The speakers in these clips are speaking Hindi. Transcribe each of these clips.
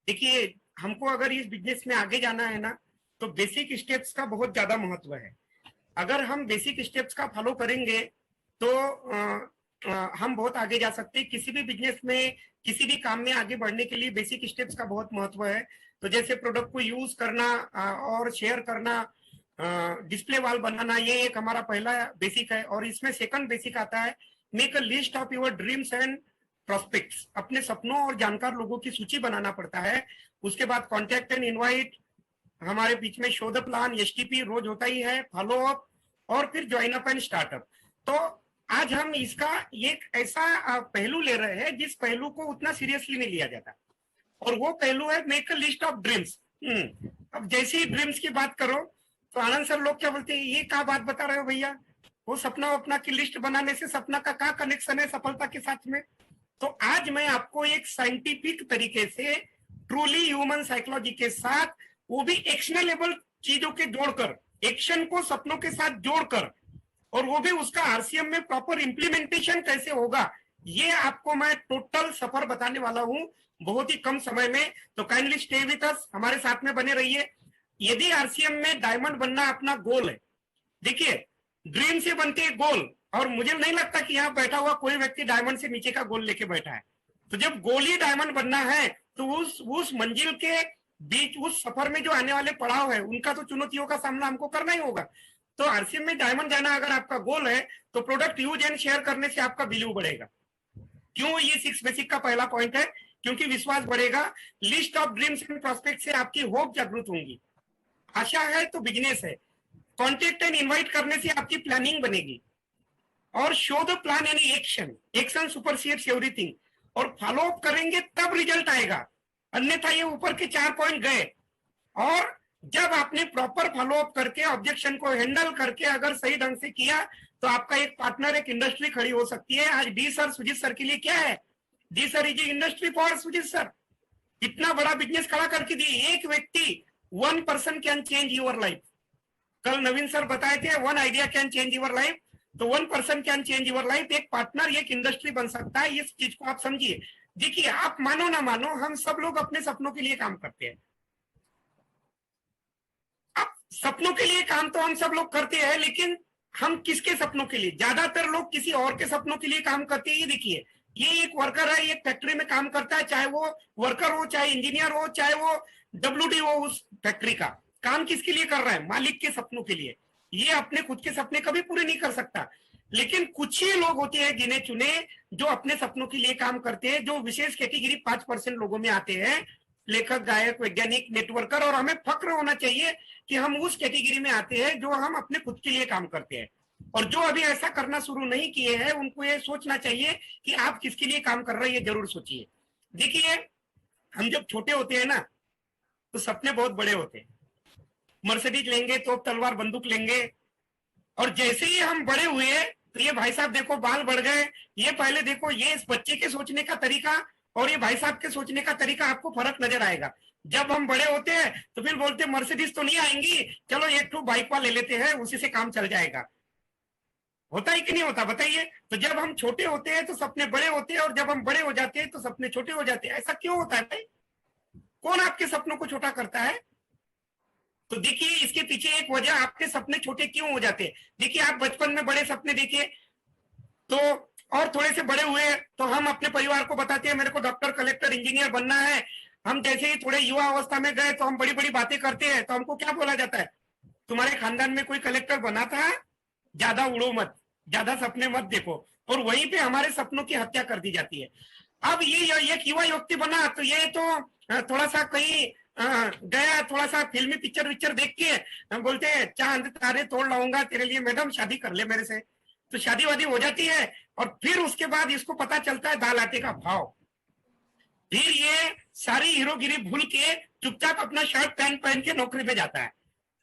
देखिए, हमको अगर इस बिजनेस में आगे जाना है ना, तो बेसिक स्टेप्स का बहुत ज्यादा महत्व है। अगर हम बेसिक स्टेप्स का फॉलो करेंगे तो हम बहुत आगे जा सकते हैं। किसी भी बिजनेस में, किसी भी काम में आगे बढ़ने के लिए बेसिक स्टेप्स का बहुत महत्व है। तो जैसे प्रोडक्ट को यूज करना और शेयर करना, डिस्प्ले वॉल बनाना, ये एक हमारा पहला बेसिक है। और इसमें सेकंड बेसिक आता है, make a list of your dreams and prospects. अपने सपनों और जानकार लोगों की सूची बनाना पड़ता है। उसके बाद कॉन्टेक्ट एंड इनवाइट, हमारे बीच में शो द प्लान, एसटीपी रोज होता ही है, फॉलो अप, और फिर ज्वाइन अप एंड स्टार्टअप। तो आज हम इसका एक ऐसा पहलू ले रहे हैं जिस पहलू को उतना सीरियसली नहीं लिया जाता, और वो पहलू है make a list of dreams. अब जैसे ही ड्रीम्स की बात करो तो आनंद सर लोग क्या बोलते हैं, ये क्या बात बता रहे हो भैया, वो सपना वपना की लिस्ट बनाने से सपना का क्या कनेक्शन है सफलता के साथ में। तो आज मैं आपको एक साइंटिफिक तरीके से, ट्रूली ह्यूमन साइकोलॉजी के साथ, वो भी एक्शनेबल चीजों के जोड़कर, एक्शन को सपनों के साथ जोड़कर, और वो भी उसका आरसीएम में प्रॉपर इंप्लीमेंटेशन कैसे होगा, ये आपको मैं टोटल सफर बताने वाला हूं बहुत ही कम समय में। तो काइंडली स्टे विद अस, हमारे साथ में बने रहिए। यदि आरसीएम में डायमंड बनना अपना गोल है, देखिए ड्रीम से बनते हैं गोल, और मुझे नहीं लगता कि यहाँ बैठा हुआ कोई व्यक्ति डायमंड से नीचे का गोल लेके बैठा है। तो जब गोल ही डायमंड बनना है तो उस मंजिल के बीच, उस सफर में जो आने वाले पड़ाव है, उनका तो चुनौतियों का सामना हमको करना ही होगा। तो आरसीएम में डायमंड जाना अगर आपका गोल है, तो प्रोडक्ट यूज एंड शेयर करने से आपका वैल्यू बढ़ेगा। क्यों? ये 6 बेसिक का पहला पॉइंट है, क्योंकि विश्वास बढ़ेगा। List of dreams and prospect से आपकी होप जागृत होंगी। आशा है तो बिजनेस है। कॉन्टेक्ट एंड इनवाइट करने से आपकी प्लानिंग बनेगी। और show the plan and action, action supersedes everything. और फॉलो अप करेंगे तब रिजल्ट आएगा, अन्यथा ये ऊपर के 4 पॉइंट गए। और जब आपने प्रॉपर फॉलो अप करके ऑब्जेक्शन को हैंडल करके अगर सही ढंग से किया, तो आपका एक पार्टनर, एक इंडस्ट्री खड़ी हो सकती है। आज डी सर, सुजीत सर के लिए क्या है, D sir is industry for Sujeet sir. इतना बड़ा बिजनेस खड़ा करके दिए एक व्यक्ति। 1 person can change your life. कल नवीन सर बताए थे 1 idea can change your life. तो 1 person can change your life. एक पार्टनर, एक इंडस्ट्री बन सकता है। इस चीज को आप समझिए। देखिए, आप मानो ना मानो, हम सब लोग अपने सपनों के लिए काम करते हैं। अब सपनों के लिए काम तो हम सब लोग करते हैं, लेकिन हम किसके सपनों के लिए? ज्यादातर लोग किसी और के सपनों के लिए काम करते हैं। ये देखिए, ये एक वर्कर है, एक फैक्ट्री में काम करता है, चाहे वो वर्कर हो, चाहे इंजीनियर हो, चाहे वो डब्ल्यूडी हो, उस फैक्ट्री का काम किसके लिए कर रहा है? मालिक के सपनों के लिए। ये अपने खुद के सपने कभी पूरे नहीं कर सकता। लेकिन कुछ ही लोग होते हैं गिने चुने जो अपने सपनों के लिए काम करते हैं, जो विशेष कैटेगरी 5% लोगों में आते हैं, लेखक, गायक, वैज्ञानिक, नेटवर्कर। और हमें फक्र होना चाहिए कि हम उस कैटेगरी में आते हैं जो हम अपने खुद के लिए काम करते हैं। और जो अभी ऐसा करना शुरू नहीं किए हैं, उनको ये सोचना चाहिए कि आप किसके लिए काम कर रहे हैं, ये जरूर सोचिए। देखिए, हम जब छोटे होते हैं ना, तो सपने बहुत बड़े होते हैं। मर्सिडीज लेंगे, तोप तलवार बंदूक लेंगे। और जैसे ही हम बड़े हुए, तो ये भाई साहब देखो बाल बढ़ गए, ये पहले देखो, ये इस बच्चे के सोचने का तरीका और ये भाई साहब के सोचने का तरीका, आपको फर्क नजर आएगा। जब हम बड़े होते हैं तो फिर बोलते हैं मर्सिडीज तो नहीं आएंगी, चलो एक ठो बाइक ले लेते हैं, उसी से काम चल जाएगा। होता है कि नहीं होता, बताइए। तो जब हम छोटे होते हैं तो सपने बड़े होते हैं, और जब हम बड़े हो जाते हैं तो सपने छोटे हो जाते हैं। ऐसा क्यों होता है भाई? कौन आपके सपनों को छोटा करता है? तो देखिए, इसके पीछे एक वजह, आपके सपने छोटे क्यों हो जाते हैं। देखिए, आप बचपन में बड़े सपने देखिए, तो और थोड़े से बड़े हुए तो हम अपने परिवार को बताते हैं मेरे को डॉक्टर, कलेक्टर, इंजीनियर बनना है। हम जैसे ही थोड़े युवा अवस्था में गए तो हम बड़ी बड़ी बातें करते हैं। तो हमको क्या बोला जाता है, तुम्हारे खानदान में कोई कलेक्टर बना था, ज्यादा उड़ो मत, ज्यादा सपने मत देखो। और वहीं पे हमारे सपनों की हत्या कर दी जाती है। अब ये एक युवा युवती बना, तो ये तो थोड़ा सा कहीं गया, थोड़ा सा फिल्मी पिक्चर विक्चर देख के बोलते हैं चांद तारे तोड़ लाऊंगा तेरे लिए मैडम, शादी कर ले मेरे से। तो शादी वादी हो जाती है, और फिर उसके बाद इसको पता चलता है दाल आटे का भाव। फिर ये सारी हीरोगिरी भूल के चुपचाप अपना शर्ट पैंट पहन के नौकरी पे जाता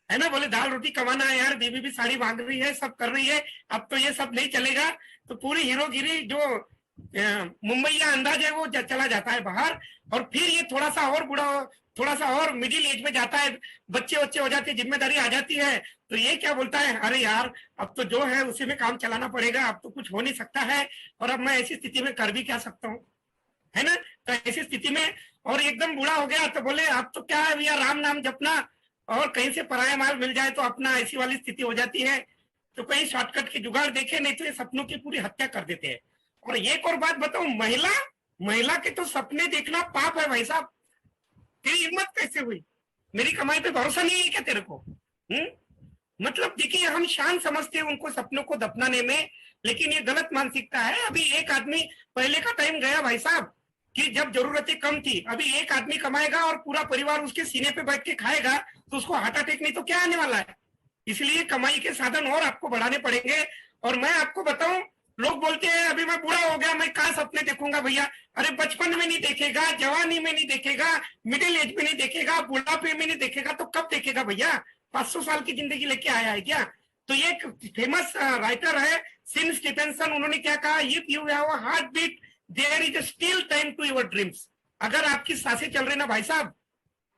है ना। बोले दाल रोटी कमाना है यार, बीवी भी साड़ी मांग रही है, सब कर रही है, अब तो ये सब नहीं चलेगा। तो पूरी हीरोगिरी जो मुंबईया अंदाज है वो चला जाता है बाहर। और फिर ये थोड़ा सा और बुढ़ा, थोड़ा सा और मिडिल एज में जाता है, बच्चे बच्चे हो जाते हैं, जिम्मेदारी आ जाती है। तो ये क्या बोलता है, अरे यार अब तो जो है उसी में काम चलाना पड़ेगा, अब तो कुछ हो नहीं सकता है, और अब मैं ऐसी स्थिति में कर भी क्या सकता हूँ, है ना। तो ऐसी स्थिति में और एकदम बूढ़ा हो गया तो बोले अब तो क्या है भैया, राम नाम जपना और कहीं से पराया माल मिल जाए तो अपना, ऐसी वाली स्थिति हो जाती है। तो कहीं शॉर्टकट की जुगाड़ देखे, नहीं तो ये सपनों की पूरी हत्या कर देते हैं। और एक और बात बताऊं, महिला महिला के तो सपने देखना पाप है भाई साहब। तेरी हिम्मत कैसे हुई? मेरी कमाई पे भरोसा नहीं है क्या तेरे को? मतलब देखिए, हम शान समझते हैं उनको सपनों को दफनाने में, लेकिन ये गलत मानसिकता है। अभी एक आदमी, पहले का टाइम गया भाई साहब कि जब जरूरतें कम थी। अभी एक आदमी कमाएगा और पूरा परिवार उसके सीने पे बैठ के खाएगा, तो उसको हार्ट अटैक नहीं तो क्या आने वाला है। इसलिए कमाई के साधन और आपको बढ़ाने पड़ेंगे। और मैं आपको बताऊं, लोग बोलते हैं अभी मैं बूढ़ा हो गया, मैं कहाँ सपने देखूंगा भैया। अरे बचपन में नहीं देखेगा, जवानी में नहीं देखेगा, मिडिल एज में नहीं देखेगा, बुढ़ापे में नहीं देखेगा, तो कब देखेगा भैया? 500 साल की जिंदगी लेके आया है क्या? तो ये एक फेमस राइटर है सिन स्टीफेंसन, उन्होंने क्या कहा, if you have a heart beat there is still time to your dreams. अगर आपकी सांसें चल रही ना भाई साहब,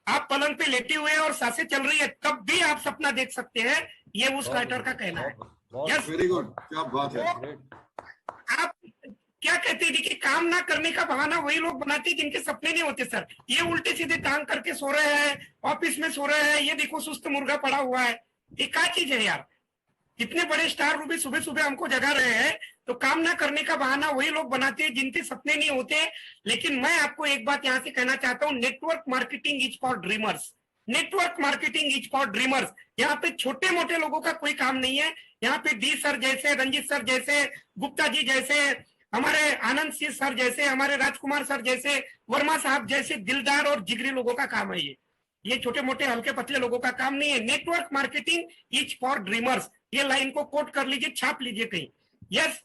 आप पलंग पे लेटे हुए हैं और सांसें चल रही है, तब भी आप सपना देख सकते हैं। ये उस राइटर का कहना है। यस, वेरी गुड, क्या बात है। आप क्या कहते हैं, देखिए, काम ना करने का बहाना वही लोग बनाते हैं जिनके सपने नहीं होते सर। ये उल्टे सीधे टांग करके सो रहे हैं, ऑफिस में सो रहे हैं, ये देखो सुस्त मुर्गा पड़ा हुआ है। ये क्या चीज है यार? इतने बड़े स्टार रूबी सुबह सुबह हमको जगा रहे हैं, तो काम ना करने का बहाना वही लोग बनाते हैं जिनके सपने नहीं होते। लेकिन मैं आपको एक बात यहां से कहना चाहता हूं, network marketing is for dreamers. Network marketing is for dreamers. यहाँ पे छोटे मोटे लोगों का कोई काम नहीं है। यहाँ पे डी सर जैसे, रंजीत सर जैसे, गुप्ता जी जैसे, हमारे आनंद सिंह सर जैसे, हमारे राजकुमार सर जैसे, वर्मा साहब जैसे दिलदार और जिगरी लोगों का काम है ये छोटे मोटे हल्के पतले लोगों का काम नहीं है। Network marketing is for dreamers. ये लाइन को कोट कर लीजिए, छाप लीजिए कहीं। यस,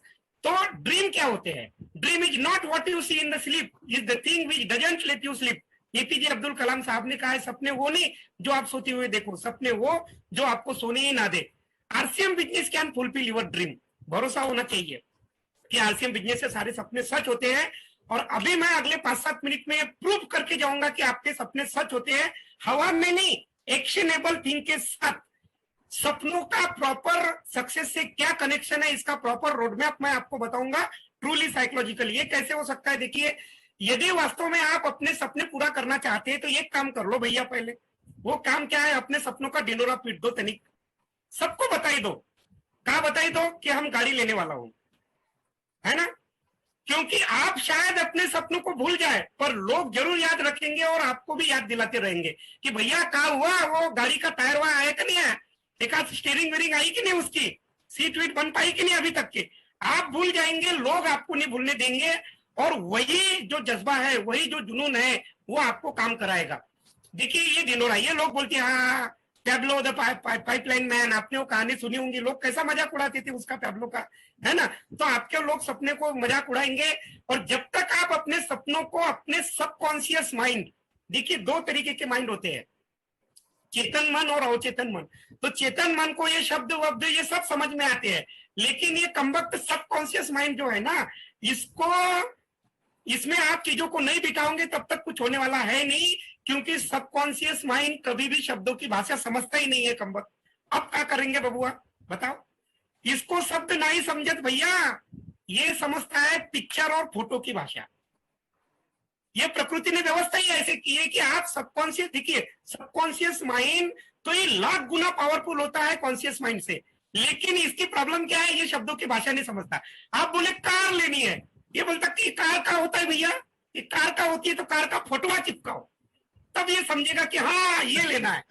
तो ड्रीम क्या होते हैं? Dream is not what you see in the sleep, is the thing which doesn't let you sleep. APJ Abdul Kalam साहब ने कहा है, सपने वो नहीं जो आप सोते हुए देखो, सपने वो जो आपको सोने ही ना दे। RCM business can fulfil your dream. भरोसा होना चाहिए कि आरसीएम बिजनेस से सारे सपने सच होते हैं। और अभी मैं अगले 5-7 मिनट में प्रूव करके जाऊंगा कि आपके सपने सच होते हैं, हवा में नहीं, एक्शनेबल थिंग के साथ। सपनों का प्रॉपर सक्सेस से क्या कनेक्शन है, इसका प्रॉपर रोडमैप मैं आपको बताऊंगा, ट्रूली साइकोलॉजिकल। ये कैसे हो सकता है? देखिए, यदि वास्तव में आप अपने सपने पूरा करना चाहते हैं तो एक काम कर लो भैया। पहले वो काम क्या है? अपने सपनों का डिंडोरा पीट दो तनिक, सबको बताई दो। कहा बताई दो कि हम गाड़ी लेने वाला हूं, है ना? क्योंकि आप शायद अपने सपनों को भूल जाए, पर लोग जरूर याद रखेंगे और आपको भी याद दिलाते रहेंगे कि भैया क्या हुआ, वो गाड़ी का टायर वहां आया कि नहीं आया, एक आध स्टीयरिंग वेरिंग आई कि नहीं, उसकी सीट वीट बन पाई कि नहीं अभी तक के। आप भूल जाएंगे, लोग आपको नहीं भूलने देंगे। और वही जो जज्बा है, वही जो जुनून है, वो आपको काम कराएगा। देखिए, ये दिनोरा, ये लोग बोलते हैं हाँ पैब्लो द पाइपलाइन मैन, आपने वो कहानी सुनी होंगी, लोग कैसा मजाक उड़ाते थे उसका, पैब्लो का, है ना? तो आपके लोग सपने को मजाक उड़ाएंगे। और जब तक आप अपने सपनों को अपने सबकॉन्शियस माइंड, देखिए 2 तरीके के माइंड होते हैं, चेतन मन और अवचेतन मन। तो चेतन मन को ये शब्द वब्द ये सब समझ में आते हैं, लेकिन ये कमबख्त सबकॉन्शियस माइंड जो है ना, इसमें आप चीजों को नहीं बिठाओगे तब तक कुछ होने वाला है नहीं। क्योंकि सबकॉन्शियस माइंड कभी भी शब्दों की भाषा समझता ही नहीं है कमबख्त। अब क्या करेंगे बबुआ, बताओ? इसको शब्द नहीं समझत भैया, ये समझता है पिक्चर और फोटो की भाषा। ये प्रकृति ने व्यवस्था ही ऐसे की है कि आप सबकॉन्शियस, देखिए सबकॉन्शियस माइंड तो ये लाख गुना पावरफुल होता है कॉन्शियस माइंड से। लेकिन इसकी प्रॉब्लम क्या है? ये शब्दों की भाषा नहीं समझता। आप बोले कार लेनी है, ये बोलता कि कार का होता है भैया, ये कार का होती है तो कार का फोटोआ चिपकाओ, तब ये समझेगा कि हाँ ये लेना है।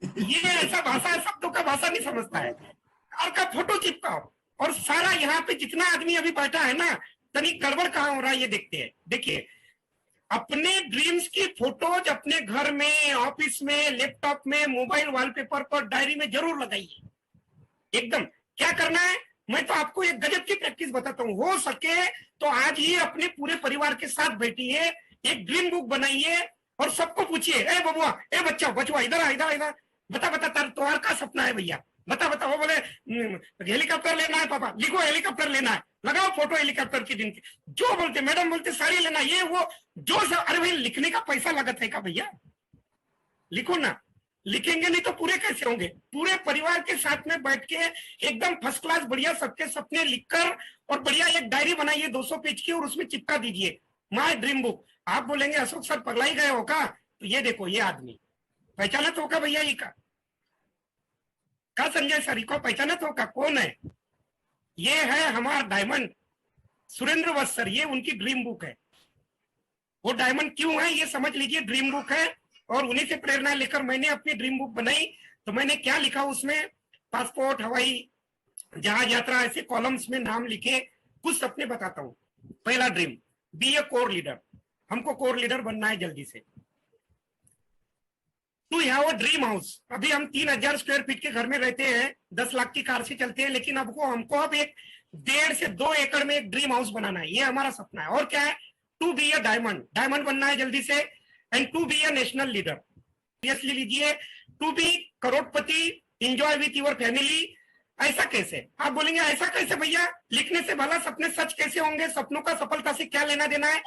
ये ऐसा भाषा है, शब्दों का भाषा नहीं समझता है। कार का फोटो चिपकाओ। और सारा यहाँ पे जितना आदमी अभी बैठा है ना, तनिक गड़बड़ कहाँ हो रहा है ये देखते हैं। देखिए, अपने ड्रीम्स की फोटोज अपने घर में, ऑफिस में, लैपटॉप में, मोबाइल वॉलपेपर पर, डायरी में जरूर लगाइए। एकदम क्या करना है, मैं तो आपको एक गजब की प्रैक्टिस बताता हूँ। हो सके तो आज ही अपने पूरे परिवार के साथ बैठिए, एक ड्रीम बुक बनाइए और सबको पूछिए, ए बबुआ, ए बच्चा, बचवा, इधर आ, इधर इधर, बता बता तुम्हारा क्या सपना है भैया, बता बता। वो बोले हेलीकॉप्टर लेना है पापा, लिखो हेलीकॉप्टर लेना है, लगाओ फोटो हेलीकॉप्टर की दिन की। जो बोलते मैडम बोलते साड़ी लेना, ये वो जो सब। अरे भाई, लिखने का पैसा लगता है क्या भैया? लिखो ना। लिखेंगे नहीं तो पूरे कैसे होंगे? पूरे परिवार के साथ में बैठ के एकदम फर्स्ट क्लास बढ़िया सबके सपने लिखकर और बढ़िया एक डायरी बनाइए 200 पेज की और उसमें चिपका दीजिए। My dream book. आप बोलेंगे अशोक सर पगला ही गए हो का, तो ये देखो ये आदमी पहचाना तो होगा भैया, ये का संजय सर को पहचाना तो होगा, कौन है? ये है हमारा डायमंड सुरेंद्र वत्स सर, ये उनकी ड्रीम बुक है। वो डायमंड क्यों है ये समझ लीजिए, ड्रीम बुक है, और उन्हीं से प्रेरणा लेकर मैंने अपनी ड्रीम बुक बनाई। तो मैंने क्या लिखा उसमें, पासपोर्ट, हवाई जहाज यात्रा, ऐसे कॉलम्स में नाम लिखे। कुछ सपने बताता हूँ। पहला dream, be a core leader, हमको कोर लीडर बनना है जल्दी से। To have a dream house, अभी हम 3,000 स्क्वायर फीट के घर में रहते हैं, 10 लाख की कार से चलते हैं, लेकिन हमको अब एक 1.5 से 2 एकड़ में एक ड्रीम हाउस बनाना है, ये हमारा सपना है। और क्या है, टू बी अ डायमंड बनना है जल्दी से, and to be a national leader. Seriously लीजिए, to be crorepati, enjoy with your family. ऐसा कैसे? आप बोलेंगे ऐसा कैसे भैया, लिखने से भला सपने सच कैसे होंगे, सपनों का सफलता से क्या लेना देना है?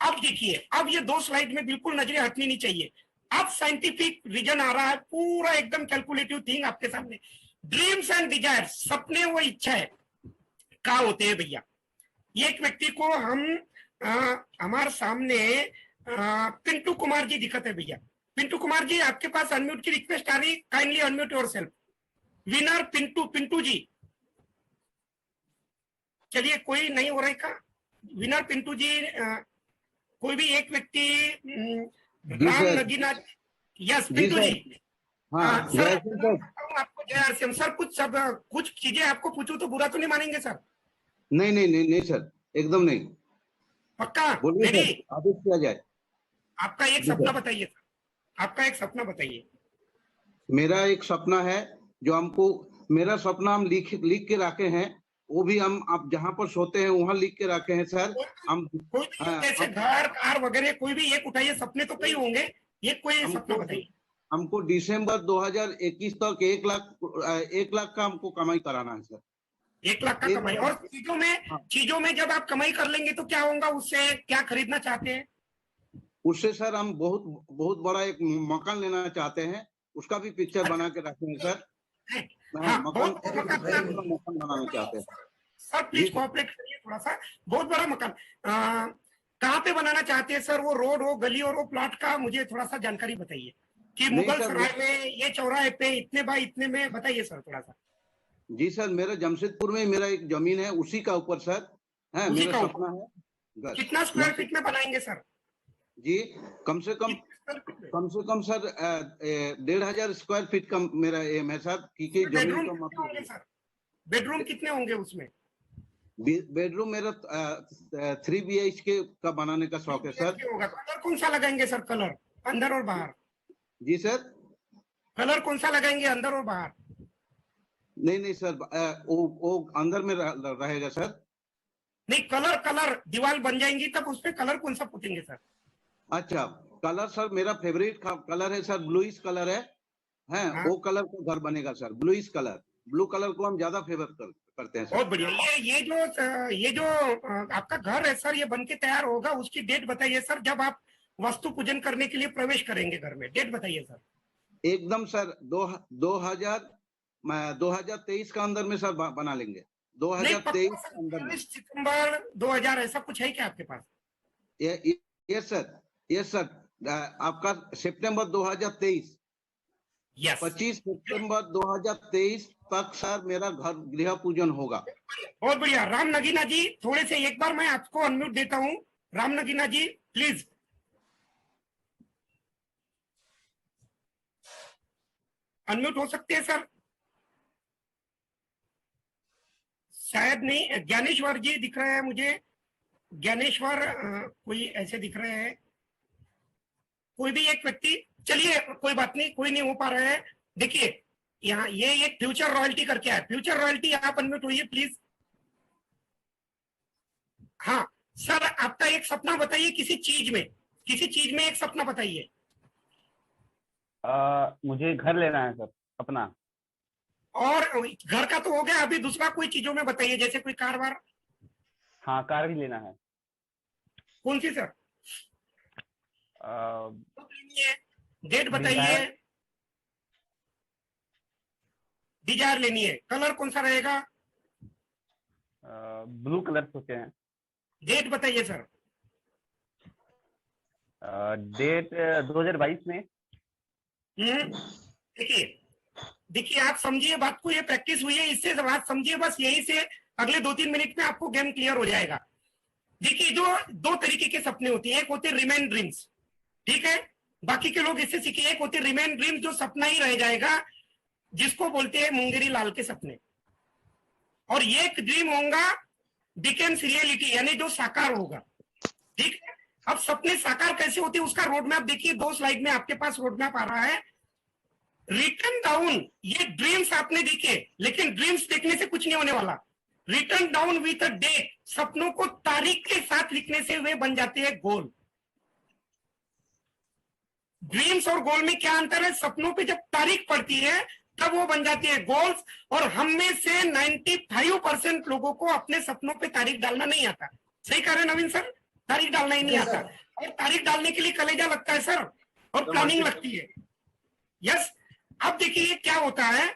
अब देखिए, अब ये 2 स्लाइड में बिल्कुल नजरें हटनी नहीं चाहिए। अब साइंटिफिक रीजन आ रहा है, पूरा एकदम कैलकुलेटिव थिंग आपके सामने। ड्रीम्स एंड डिजायर, सपने वो इच्छा है क्या होते हैं भैया। एक व्यक्ति को हम हमारे सामने पिंटू कुमार जी दिखते हैं भैया। पिंटू कुमार जी, आपके पास अनम्यूट की रिक्वेस्ट आ रही, kindly unmute yourself. Winner Pintu ji, चलिए कोई नहीं हो रहा है का? विनर पिंटू जी, कोई भी एक व्यक्ति, जी राम सर। नगीना, यस जी पिंटू सर। जी। हाँ, सर जय सिंह सर। आपको जय आरसीएम सर। कुछ चीजें आपको पूछूं तो बुरा तो नहीं मानेंगे सर? नहीं नहीं नहीं नहीं सर, एकदम नहीं। पक्का? बोलिए रेडी? सर, आदेश किया जाए। आपका एक जी सपना सर। बताइए सर, आपका एक सपना बताइए। मेरा एक सपना है जो हमको, मेरा सपना हम लिख लिख के रखे हैं, वो भी हम आप जहाँ पर सोते हैं वहां लिख के रखे हैं सर। हम कोई भी हाँ, जैसे घर कार वगैरह कोई भी एक उठाइए, सपने तो कई होंगे, ये कोई सपना हमको बताइए। हमको दिसंबर 2021 तक 1 लाख का हमको कमाई कराना है सर। 1 लाख का एक कमाई, और हाँ, चीजों में जब आप कमाई कर लेंगे तो क्या होगा, उससे क्या खरीदना चाहते हैं? उससे सर हम बहुत बहुत बड़ा एक मकान लेना चाहते हैं, उसका भी पिक्चर बना के रखे हैं सर। हाँ, हाँ, मकान, बहुत बड़ा मकान। मकान बनाना चाहते हैं। Sir ji please sir. Cooperate करिए थोड़ा सा। बहुत बड़ा मकान, कहाँ पे बनाना चाहते हैं सर? वो रोड, वो गली और वो प्लॉट का मुझे थोड़ा सा जानकारी बताइए, कि नहीं मुगल सर, सराय में, ये चौराहे पे इतने बाय इतने में, बताइए सर थोड़ा सा। जी सर, मेरा जमशेदपुर में मेरा एक जमीन है, उसी का ऊपर सर है उसी मेरा का ऊपर सपना है। घर कितना स्क्वायर जमशेद फीट में बनाएंगे सर? जी, कम से कम, कितने स्क्वायर फीट में? सर 1,500 स्क्वायर फीट का मेरा एम है सर, क्योंकि जमीन बेडरूम का कितने होंगे मतलब सर? बेडरूम कितने होंगे उसमें? बेडरूम मेरा 3 BHK का बनाने का शौक है सर। BHK होगा। कलर कौन सा लगाएंगे सर? कलर अंदर और बाहर, जी सर। कलर कौन सा लगाएंगे अंदर और बाहर? नहीं नहीं सर, वो अंदर में रहेगा सर। नहीं, कलर कलर दीवार बन जाएंगी तब उस पर कलर कौन सा पूछेंगे सर? अच्छा, कलर सर मेरा फेवरेट कलर है सर, ब्लूइश कलर है हाँ, वो कलर का घर बनेगा sir, bluish colour. Blue colour को हम ज्यादा फेवर करते हैं बहुत सर। बढ़िया। ये जो आपका घर है सर, ये बन के तैयार होगा, उसकी डेट बताइए सर, जब आप वास्तु पूजन करने के लिए प्रवेश करेंगे घर में, डेट बताइए सर। एकदम सर, 2023 का अंदर में सर बना लेंगे। नहीं, पक्का 2023 सर, के अंदर में। 23 सितंबर 2000 ऐसा कुछ है क्या आपके पास? Yes sir, yes sir. आपका सितंबर 2023, यस। 25 सितंबर 2023 तक सर मेरा घर गृह पूजन होगा। बहुत बढ़िया। राम नगीना जी, थोड़े से एक बार मैं आपको अनम्यूट देता हूँ। राम नगीना जी प्लीज अनम्यूट हो सकते हैं सर? शायद नहीं। ज्ञानेश्वर जी दिख रहे हैं मुझे, ज्ञानेश्वर कोई ऐसे दिख रहे हैं, कोई भी एक व्यक्ति। चलिए कोई बात नहीं, कोई नहीं हो पा रहा है। देखिए, यहाँ ये एक फ्यूचर रॉयल्टी करके है। फ्यूचर रॉयल्टी, आप अनम्यूट होइए प्लीज। हाँ सर, आपका एक सपना बताइए, किसी चीज में एक सपना बताइए। मुझे घर लेना है सर अपना। और घर का तो हो गया, अभी दूसरा कोई चीजों में बताइए, जैसे कोई कार वार। हाँ, कार भी लेना है। कौन सी सर? आ, कब लेनी है, डेट बताइए। डिजायर। डिजायर लेनी है, कलर कौन सा रहेगा? ब्लू कलर सोचे हैं। डेट बताइए सर। डेट 2022 में। देखिए देखिए, आप समझिए बात को, ये प्रैक्टिस हुई है, इससे बात समझिए, बस यही से अगले 2-3 मिनट में आपको गेम क्लियर हो जाएगा। देखिए, जो 2 तरीके के सपने होते हैं, एक होते हैं रिमेन ड्रीम्स, ठीक है, बाकी के लोग इससे सीखिए। एक होते रिमेन ड्रीम, जो सपना ही रह जाएगा, जिसको बोलते हैं मुंगेरी लाल के सपने। और ये एक ड्रीम होगा बिकेम्स रियलिटी, यानी जो साकार होगा, ठीक है। अब सपने साकार कैसे होते हैं, उसका रोड मैप देखिए, 2 स्लाइड में आपके पास रोड मैप आ रहा है। रिटर्न डाउन, ये ड्रीम्स आपने देखे, लेकिन ड्रीम्स देखने से कुछ नहीं होने वाला। Written down with a date, सपनों को तारीख के साथ लिखने से वे बन जाते हैं गोल। ड्रीम्स और गोल में क्या अंतर है? सपनों पे जब तारीख पड़ती है तब वो बन जाती है गोल्स। और हम में से 95% लोगों को अपने सपनों पे तारीख डालना नहीं आता। सही कह रहे हैं नवीन सर? तारीख डालना ही नहीं आता, और तारीख डालने के लिए कलेजा लगता है सर, और प्लानिंग लगती है। यस। अब देखिए क्या होता है,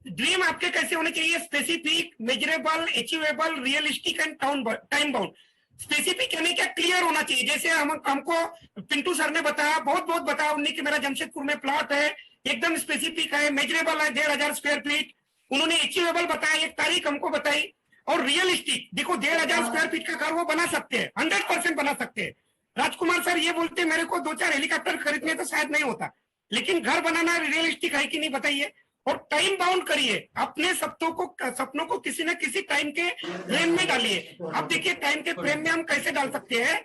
ड्रीम आपके कैसे होने चाहिए? Specific, measurable, achievable, realistic and time bound. Specific यानी क्या? क्लियर होना चाहिए। जैसे हमको पिंटू सर ने बताया, बहुत बताया उन्होंने कि मेरा जमशेदपुर में प्लॉट है, एकदम स्पेसिफिक है, मेजरेबल है 1500 स्क्वायर फीट। उन्होंने अचीवेबल बताया, एक तारीख हमको बताई। और रियलिस्टिक, देखो 1500 स्क्वायर फीट का घर वो बना सकते हैं, 100% बना सकते हैं। राजकुमार सर ये बोलते मेरे को 2-4 हेलीकॉप्टर खरीदने तो शायद नहीं होता, लेकिन घर बनाना रियलिस्टिक है कि नहीं बताइए। और टाइम बाउंड करिए, अपने सपनों को किसी न किसी टाइम के फ्रेम में डालिए। अब देखिए टाइम के फ्रेम में हम कैसे डाल सकते हैं,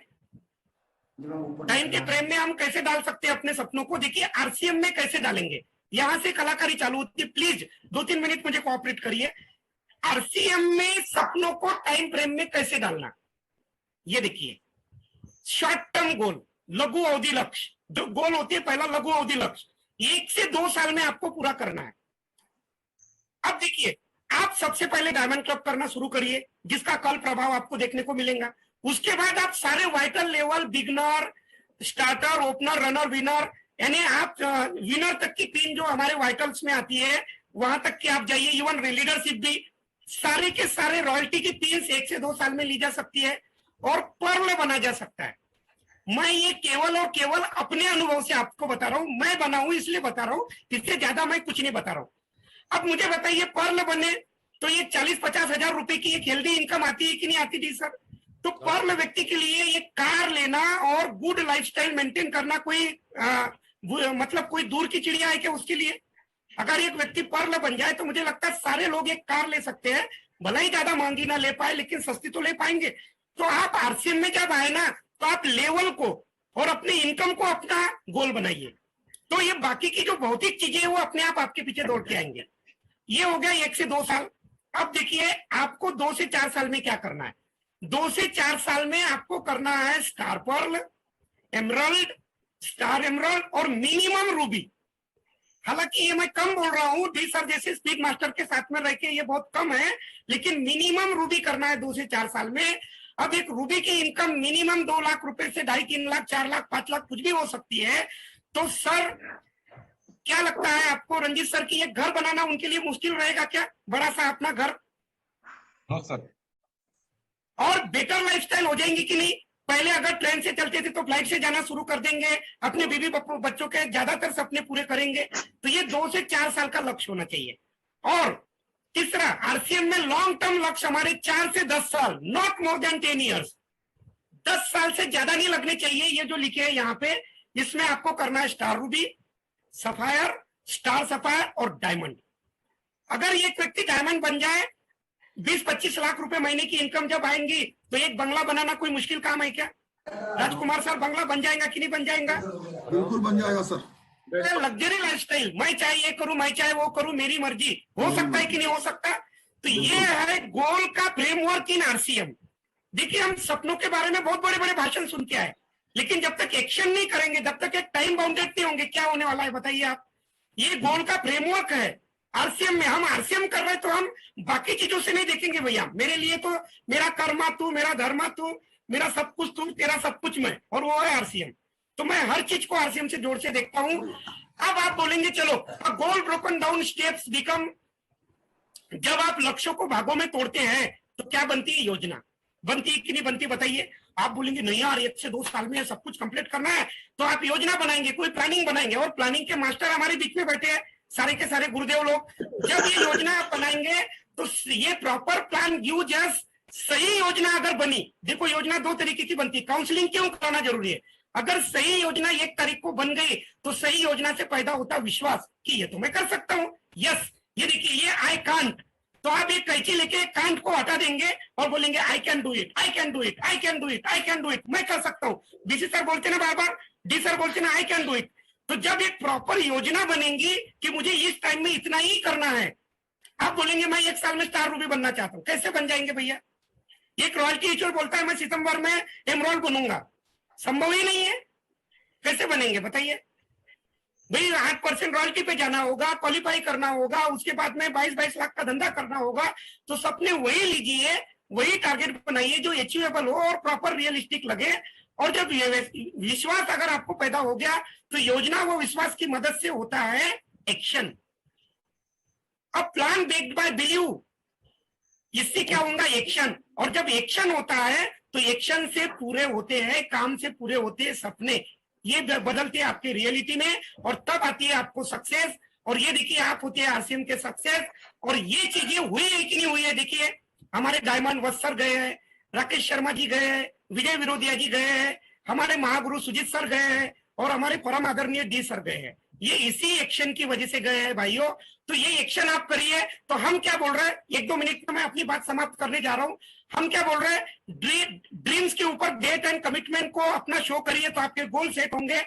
टाइम के फ्रेम में हम कैसे डाल सकते हैं अपने सपनों को। देखिए आरसीएम में कैसे डालेंगे, यहां से कलाकारी चालू होती है। प्लीज 2-3 मिनट मुझे कोऑपरेट करिए। आरसीएम में सपनों को टाइम फ्रेम में कैसे डालना, ये देखिए। शॉर्ट टर्म गोल, लघु अवधि लक्ष्य, जो गोल होती है पहला लघु अवधि लक्ष्य, 1 से 2 साल में आपको पूरा करना है। अब देखिए, आप सबसे पहले डायमंड क्लब करना शुरू करिए, जिसका कल प्रभाव आपको देखने को मिलेगा। उसके बाद आप सारे vital level, beginner, starter, opener, runner, winner, यानी आप विनर तक की पिन जो हमारे वाइटल्स में आती है वहां तक की आप जाइए। इवन लीडरशिप भी, सारे के सारे रॉयल्टी की पिन 1 से 2 साल में ली जा सकती है, और पर्ल बना जा सकता है। मैं ये केवल और केवल अपने अनुभव से आपको बता रहा हूं, मैं बना हूं इसलिए बता रहा हूं, इससे ज्यादा मैं कुछ नहीं बता रहा हूं। अब मुझे बताइए, पर्ल बने तो ये 40-50 हजार रुपए की एक हेल्दी इनकम आती है कि नहीं आती थी सर? तो पर्ल व्यक्ति के लिए ये कार लेना और गुड लाइफस्टाइल मेंटेन करना कोई मतलब कोई दूर की चिड़िया है क्या उसके लिए? अगर एक व्यक्ति पर्ल बन जाए तो मुझे लगता है सारे लोग एक कार ले सकते हैं, भला ही ज्यादा महंगी ना ले पाए लेकिन सस्ती तो ले पाएंगे। तो आप आरसीएम में जब आए ना, तो आप लेवल को और अपनी इनकम को अपना गोल बनाइए, तो ये बाकी की जो भौतिक चीजें हैं वो अपने आप आपके पीछे दौड़ के आएंगे। ये हो गया 1 से 2 साल। अब देखिए आपको 2 से 4 साल में क्या करना है। 2 से 4 साल में आपको करना है star pearl, emerald, star emerald और मिनिमम रूबी। हालांकि ये मैं कम बोल रहा हूँ, डी सर जैसे स्पीड मास्टर के साथ में रह के ये बहुत कम है, लेकिन मिनिमम रूबी करना है 2 से 4 साल में। अब एक रूबी की इनकम मिनिमम 2 लाख रुपए से 2.5-3 लाख, 4 लाख, 5 लाख कुछ भी हो सकती है। तो सर क्या लगता है आपको रंजीत सर की ये घर बनाना उनके लिए मुश्किल रहेगा क्या, बड़ा सा अपना घर? हाँ सर। और बेटर लाइफस्टाइल हो जाएंगी कि नहीं? पहले अगर ट्रेन से चलते थे तो फ्लाइट से जाना शुरू कर देंगे, अपने बीवी बच्चों के ज्यादातर सपने पूरे करेंगे। तो ये 2 से 4 साल का लक्ष्य होना चाहिए। और तीसरा, आरसीएम में लॉन्ग टर्म लक्ष्य हमारे 4 से 10 साल, नॉट मोर देन 10 ईयर्स। 10 साल से ज्यादा नहीं लगने चाहिए। ये जो लिखे है यहाँ पे, इसमें आपको करना है star Ruby, sapphire, star sapphire और डायमंड। अगर एक व्यक्ति डायमंड बन जाए, 20-25 लाख रुपए महीने की इनकम जब आएंगी, तो एक बंगला बनाना कोई मुश्किल काम है क्या? राजकुमार सर, बंगला बन जाएगा कि नहीं बन जाएगा? बिल्कुल बन जाएगा सर। लग्जरी लाइफस्टाइल, मैं चाहे ये करूं, मैं चाहे वो करूं, मेरी मर्जी, हो सकता है कि नहीं हो सकता? तो ये है गोल का फ्रेमवर्क इन आरसीएम। देखिए हम सपनों के बारे में बहुत बड़े बड़े भाषण सुन के आए, लेकिन जब तक एक्शन नहीं करेंगे, जब तक एक टाइम बाउंडेड नहीं होंगे, क्या होने वाला है बताइए आप? ये गोल का फ्रेमवर्क है आरसीएम में। हम आरसीएम कर रहे हैं तो हम बाकी चीजों से नहीं देखेंगे भैया, मेरे लिए तो मेरा कर्मा तू, मेरा धर्मा तू, मेरा सब कुछ तू, तेरा सब कुछ मैं, और वो है आरसीएम। तो मैं हर चीज को आरसीएम से जोड़ से देखता हूं। अब आप बोलेंगे चलो गोल ब्रोकन डाउन स्टेप्स बिकम, जब आप लक्ष्यों को भागों में तोड़ते हैं तो क्या बनती है? योजना बनती है कि नहीं बनती बताइए। आप बोलेंगे नहीं यार 1 से 2 साल में सब कुछ कंप्लीट करना है, तो आप योजना बनाएंगे, कोई प्लानिंग बनाएंगे, और प्लानिंग के मास्टर हमारे बीच में बैठे हैं सारे के सारे गुरुदेव लोग। जब ये योजना आप बनाएंगे तो ये प्रॉपर प्लान गिव जस्ट, सही योजना अगर बनी, देखो योजना 2 तरीके की बनती है, काउंसलिंग क्यों कराना जरूरी है। अगर सही योजना 1 तारीख को बन गई तो सही योजना से पैदा होता विश्वास कि ये तो मैं कर सकता हूँ, यस ये देखिए ये आई कांट, तो आप एक कैंची लेके कांट को हटा देंगे और बोलेंगे I can do it, I can do it, I can do it, I can do it, मैं कर सकता हूँ। बीसी सर बोलते ना बार बार, डी सर बोलते ना आई कैन डू इट। तो जब एक प्रॉपर योजना बनेगी कि मुझे इस टाइम में इतना ही करना है, आप बोलेंगे मैं 1 साल में स्टार रूबी बनना चाहता हूँ, कैसे बन जाएंगे भैया। एक रॉयल्टी इश्यूर बोलता है मैं सितंबर में एमरोल्ड बनूंगा, संभव ही नहीं है, कैसे बनेंगे बताइए भाई। 8% रॉयल्टी पे जाना होगा, क्वालिफाई करना होगा, उसके बाद में 22-22 लाख का धंधा करना होगा। तो सपने वही लीजिए, वही टारगेट बनाइए जो अचीवेबल हो और प्रॉपर रियलिस्टिक लगे। और जब विश्वास अगर आपको पैदा हो गया तो योजना वो विश्वास की मदद से होता है एक्शन। अब प्लान बेस्ड बाय बिलीव, इससे क्या होगा एक्शन, और जब एक्शन होता है तो एक्शन से पूरे होते हैं, काम से पूरे होते हैं सपने, ये बदलते हैं आपके रियलिटी में, और तब आती है आपको सक्सेस। और ये देखिए आप होते हैं आरसीएम के सक्सेस। और ये चीजें हुई है कि नहीं हुई है, देखिए हमारे डायमंड वत्स सर गए हैं, राकेश शर्मा जी गए हैं, विजय विरोधिया जी गए हैं, हमारे महागुरु सुजीत सर गए हैं, और हमारे परम आदरणीय डी सर गए हैं। ये इसी एक्शन की वजह से गए हैं भाइयों। तो ये एक्शन आप करिए। तो हम क्या बोल रहे हैं, 1-2 मिनट में मैं अपनी बात समाप्त करने जा रहा हूं। हम क्या बोल रहे हैं, ड्रीम्स के ऊपर डेट एंड कमिटमेंट को अपना शो करिए तो आपके गोल सेट होंगे,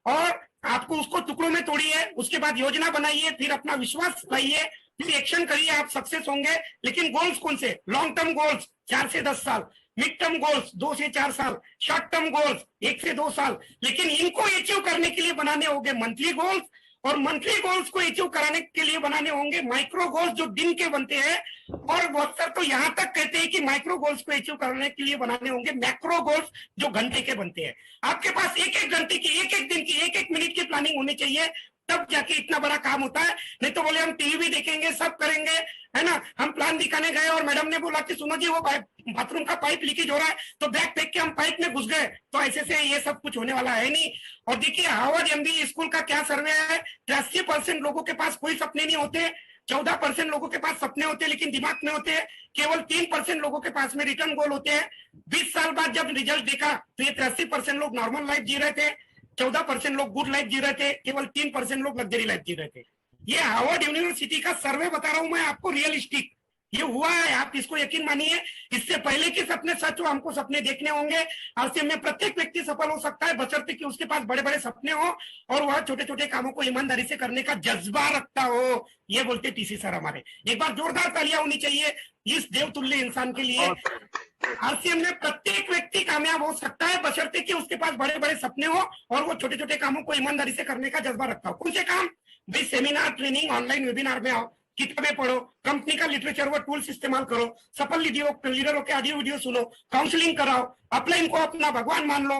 और आपको उसको टुकड़ों में तोड़िए, उसके बाद योजना बनाइए, फिर अपना विश्वास लाइए, फिर एक्शन करिए, आप सक्सेस होंगे। लेकिन गोल्स कौन से, लॉन्ग टर्म गोल्स 4 से 10 साल, मिड टर्म गोल्स 2 से 4 साल, शॉर्ट टर्म गोल्स 1 से 2 साल। लेकिन इनको अचीव करने के लिए बनाने होंगे मंथली गोल्स, और मंथली गोल्स को अचीव कराने के लिए बनाने होंगे माइक्रो गोल्स जो दिन के बनते हैं। और बहुत सर तो यहां तक कहते हैं कि माइक्रो गोल्स को अचीव करने के लिए बनाने होंगे मैक्रो गोल्स जो घंटे के बनते हैं। आपके पास 1-1 घंटे की, 1-1 दिन की, 1-1 मिनट की प्लानिंग होनी चाहिए, तब जाके इतना बड़ा काम होता है। नहीं तो बोले हम टीवी भी देखेंगे, सब करेंगे, है ना। हम प्लान दिखाने गए और मैडम ने बोला कि सुनो जी वो बाथरूम का पाइप लीकेज हो रहा है, तो बैग फेंक के हम पाइप में घुस गए, तो ऐसे से ये सब कुछ होने वाला है नहीं। और देखिए हार्वर्ड एमबीए स्कूल का क्या सर्वे है, 83% लोगों के पास कोई सपने नहीं होते, 14% लोगों के पास सपने होते हैं लेकिन दिमाग में होते हैं, केवल 3% लोगों के पास में रिटर्न गोल होते हैं। 20 साल बाद जब रिजल्ट देखा तो ये 83% लोग नॉर्मल लाइफ जी रहे थे, 14% लोग गुड लाइफ जी रहे थे, केवल 3% लोग लग्जरी लाइफ जी रहे थे। ये हार्वर्ड यूनिवर्सिटी का सर्वे बता रहा हूं मैं आपको, रियलिस्टिक ये हुआ है, आप इसको यकीन मानिए। इससे पहले के सपने सच हो, हमको सपने देखने होंगे। आरसीएम में प्रत्येक व्यक्ति सफल हो सकता है बशर्ते कि उसके पास बड़े बड़े सपने हो और वह छोटे छोटे कामों को ईमानदारी से करने का जज्बा रखता हो। ये बोलते टीसी सर हमारे। एक बार जोरदार तालियां होनी चाहिए इस देवतुल्य इंसान के लिए। आरसीएम में प्रत्येक व्यक्ति कामयाब हो सकता है बशर्ते कि उसके पास बड़े बड़े सपने हो और वो छोटे छोटे कामों को ईमानदारी से करने का जज्बा रखता हो। कौन से काम भाई, सेमिनार, ट्रेनिंग, ऑनलाइन वेबिनार में आओ, किताबें पढ़ो, कंपनी का लिटरेचर व टूल्स इस्तेमाल करो, सफल लीडरों के ऑडियो वीडियो सुनो, काउंसलिंग कराओ, अपलाइन को अपना भगवान मान लो,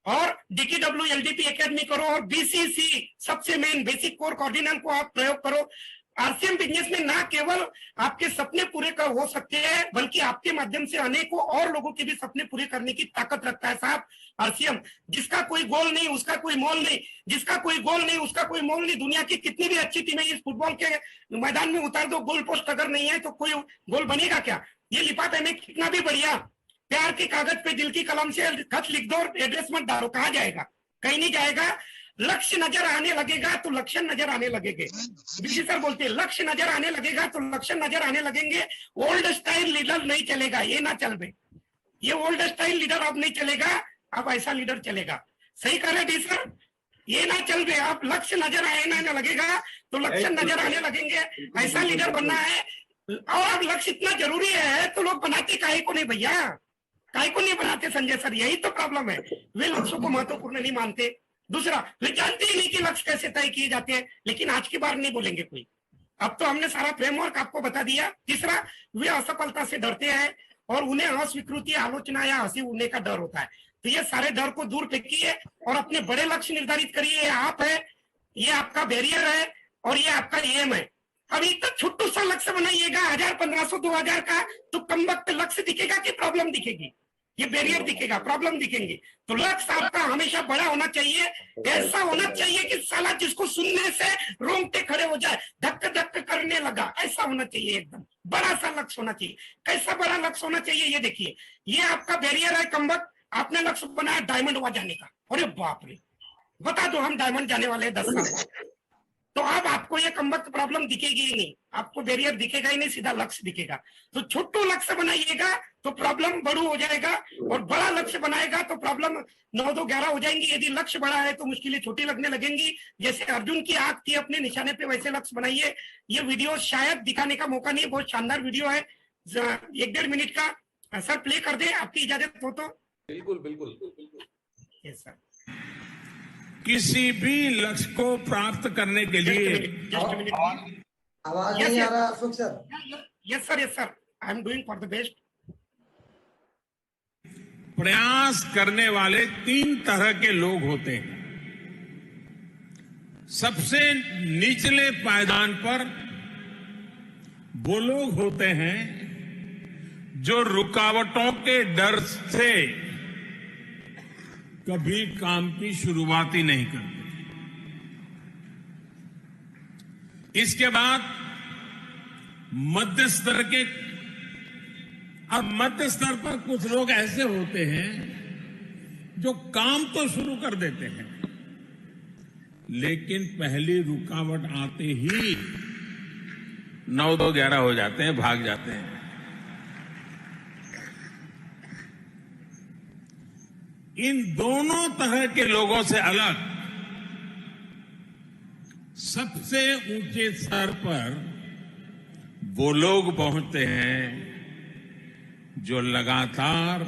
और डीकेडब्ल्यू एलडीपी एकेडमी करो, और बीसीसी सबसे मेन बेसिक कोर कोऑर्डिनेटर को आप प्रयोग करो। आरसीएम बिजनेस में ना केवल आपके सपने पूरे कर हो सकते हैं बल्कि आपके माध्यम से अनेकों और लोगों के भी सपने पूरे करने की ताकत रखता है साहब आरसीएम। जिसका कोई गोल नहीं उसका कोई मोल नहीं, जिसका कोई गोल नहीं उसका कोई मोल नहीं। दुनिया की कितनी भी अच्छी टीमें इस फुटबॉल के मैदान में उतार दो, गोल पोस्ट अगर नहीं है तो कोई गोल बनेगा क्या। ये लिफाफे में कितना भी बढ़िया प्यार के कागज पे दिल की कलम से खत लिख दो, एड्रेस मत डालो, कहाँ जाएगा, कहीं नहीं जाएगा। लक्ष्य नजर आने लगेगा तो लक्षण नजर आने लगेंगे। बीसी सर बोलते हैं लक्ष्य नजर आने लगेगा तो लक्षण नजर आने लगेंगे। ओल्ड स्टाइल लीडर नहीं चलेगा, ये ना चल बे, ये ओल्ड स्टाइल लीडर अब नहीं चलेगा, अब ऐसा लीडर चलेगा। सही कह रहे डी सर, ये ना चल बे, आप लक्ष्य नजर आने लगेगा तो लक्षण नजर आने लगेंगे, ऐसा लीडर बनना है। और अब लक्ष्य इतना जरूरी है तो लोग बनाते काहे को नहीं भैया, काहे को नहीं बनाते संजय सर, यही तो प्रॉब्लम है। वे लक्ष्यों को महत्वपूर्ण नहीं मानते। दूसरा, वे जानते ही नहीं कि लक्ष्य कैसे तय किए जाते हैं, लेकिन आज की बार नहीं बोलेंगे कोई, अब तो हमने सारा फ्रेमवर्क आपको बता दिया। तीसरा, वे असफलता से डरते हैं और उन्हें अस्वीकृति, आलोचना या हंसी उड़ने का डर होता है। तो ये सारे डर को दूर फेंकिए और अपने बड़े लक्ष्य निर्धारित करिए। आप है, ये आपका बैरियर है और ये आपका एम है। अभी तक छोटू सा लक्ष्य बनाइएगा 1000, 1500, 2000 का, तो कम वक्त लक्ष्य दिखेगा कि प्रॉब्लम दिखेगी। ये बैरियर दिखेगा, प्रॉब्लम दिखेंगे। तो लक्ष्य आपका हमेशा बड़ा होना चाहिए, ऐसा होना चाहिए कि साला जिसको सुनने से रोंगटे खड़े हो जाए, धक्का धक्का करने लगा, ऐसा होना चाहिए, एकदम बड़ा सा लक्ष्य होना चाहिए। कैसा बड़ा लक्ष्य होना चाहिए ये देखिए, ये आपका बैरियर है कमबख्त, आपने लक्ष्य बनाया डायमंड वहां जाने का, अरे बाप रे, बता दो हम डायमंड जाने वाले हैं 10 साल, तो अब आपको ये कमबख्त प्रॉब्लम दिखेगी ही नहीं, आपको बैरियर दिखेगा ही नहीं, सीधा लक्ष्य दिखेगा। तो छोटो लक्ष्य बनाइएगा तो प्रॉब्लम बड़ू हो जाएगा, और बड़ा लक्ष्य बनाएगा तो प्रॉब्लम 9 2 11 हो जाएंगी। यदि लक्ष्य बड़ा है तो मुश्किलें छोटी लगने लगेंगी। जैसे अर्जुन की आंख थी अपने निशाने पे, वैसे लक्ष्य बनाइए। ये वीडियो शायद दिखाने का मौका नहीं है, बहुत शानदार वीडियो है, 1-1.5 मिनट का। सर प्ले कर दे, आपकी इजाजत हो तो। बिल्कुल बिल्कुल। Yes sir. किसी भी लक्ष्य को प्राप्त करने के लिए आवाज नहीं आ रहा Ashok sir. Yes sir, I am doing for the best. प्रयास करने वाले 3 तरह के लोग होते हैं। सबसे निचले पायदान पर वो लोग होते हैं जो रुकावटों के डर से कभी काम की शुरुआत ही नहीं करते। इसके बाद मध्य स्तर के, अब मध्य स्तर पर कुछ लोग ऐसे होते हैं जो काम तो शुरू कर देते हैं, लेकिन पहली रुकावट आते ही 9 2 11 हो जाते हैं, भाग जाते हैं। इन दोनों तरह के लोगों से अलग सबसे ऊंचे स्तर पर वो लोग पहुंचते हैं जो लगातार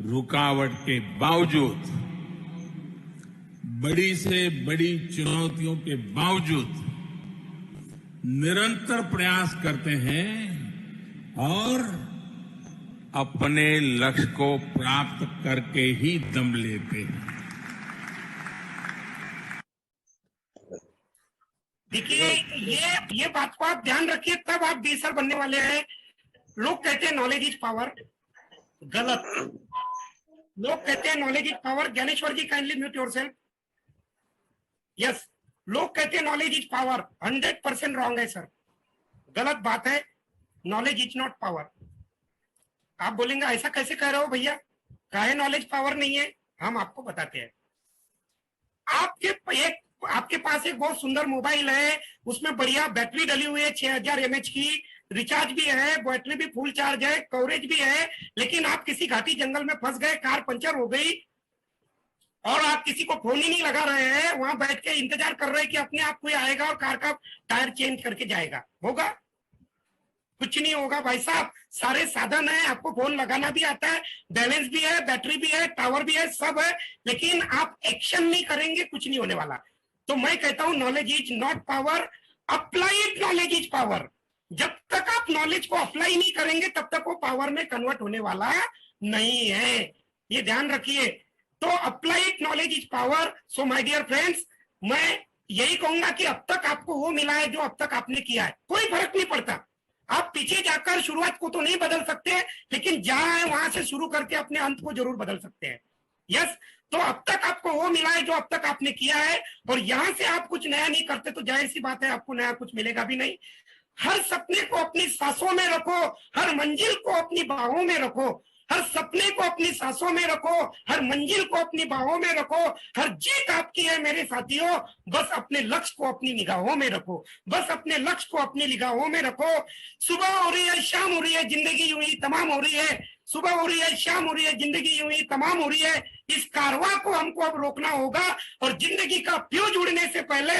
रुकावट के बावजूद, बड़ी से बड़ी चुनौतियों के बावजूद निरंतर प्रयास करते हैं और अपने लक्ष्य को प्राप्त करके ही दम लेते हैं। देखिए ये बात को आप ध्यान रखिए, तब आप डीसर बनने वाले हैं। लोग कहते हैं नॉलेज इज पावर, गलत। लोग कहते हैं knowledge is power, Gyaneshwar ji kindly mute yourself. Yes, लोग कहते हैं नॉलेज इज पावर, 100% रॉन्ग है सर, गलत बात है। Knowledge is not power. आप बोलेंगे ऐसा कैसे कह रहे हो भैया, काहे नॉलेज पावर नहीं है? हम आपको बताते हैं। आपके पास एक बहुत सुंदर मोबाइल है, उसमें बढ़िया बैटरी डली हुई है 6000 mAh की, रिचार्ज भी है, बैटरी भी फुल चार्ज है, कवरेज भी है, लेकिन आप किसी घाटी जंगल में फंस गए, कार पंचर हो गई और आप किसी को फोन ही नहीं लगा रहे हैं, वहां बैठ के इंतजार कर रहे हैं कि अपने आप कोई आएगा और कार का टायर चेंज करके जाएगा। होगा? कुछ नहीं होगा भाई साहब। सारे साधन है, आपको फोन लगाना भी आता है, बैलेंस भी है, बैटरी भी है, टावर भी है, सब है, लेकिन आप एक्शन नहीं करेंगे, कुछ नहीं होने वाला। तो मैं कहता हूं knowledge is not power, applied knowledge is power. जब तक आप नॉलेज को अप्लाई नहीं करेंगे तब तक वो पावर में कन्वर्ट होने वाला नहीं है, ये ध्यान रखिए। तो applied knowledge is power. So my dear friends, मैं यही कहूंगा कि अब तक आपको वो मिला है जो अब तक आपने किया है, कोई फर्क नहीं पड़ता। आप पीछे जाकर शुरुआत को तो नहीं बदल सकते, लेकिन जहां है वहां से शुरू करके अपने अंत को जरूर बदल सकते हैं। यस, तो अब तक आपको वो मिला है जो अब तक आपने किया है, और यहां से आप कुछ नया नहीं करते तो जाहिर सी बात है आपको नया कुछ मिलेगा भी नहीं। हर सपने को अपनी सांसों में रखो, हर मंजिल को अपनी बाहों में रखो, हर सपने को अपनी सांसों में रखो, हर मंजिल को अपनी बाहों में रखो। हर जीत आपकी है मेरे साथियों, बस अपने लक्ष्य को अपनी निगाहों में रखो, बस अपने लक्ष्य को अपनी निगाहों में रखो। सुबह हो रही है, शाम हो रही है, जिंदगी यूं ही तमाम हो रही है। सुबह हो रही है, शाम हो रही है, जिंदगी यूं ही तमाम हो रही है। इस कारवां को हमको अब रोकना होगा, और जिंदगी का फ्यूज उड़ने से पहले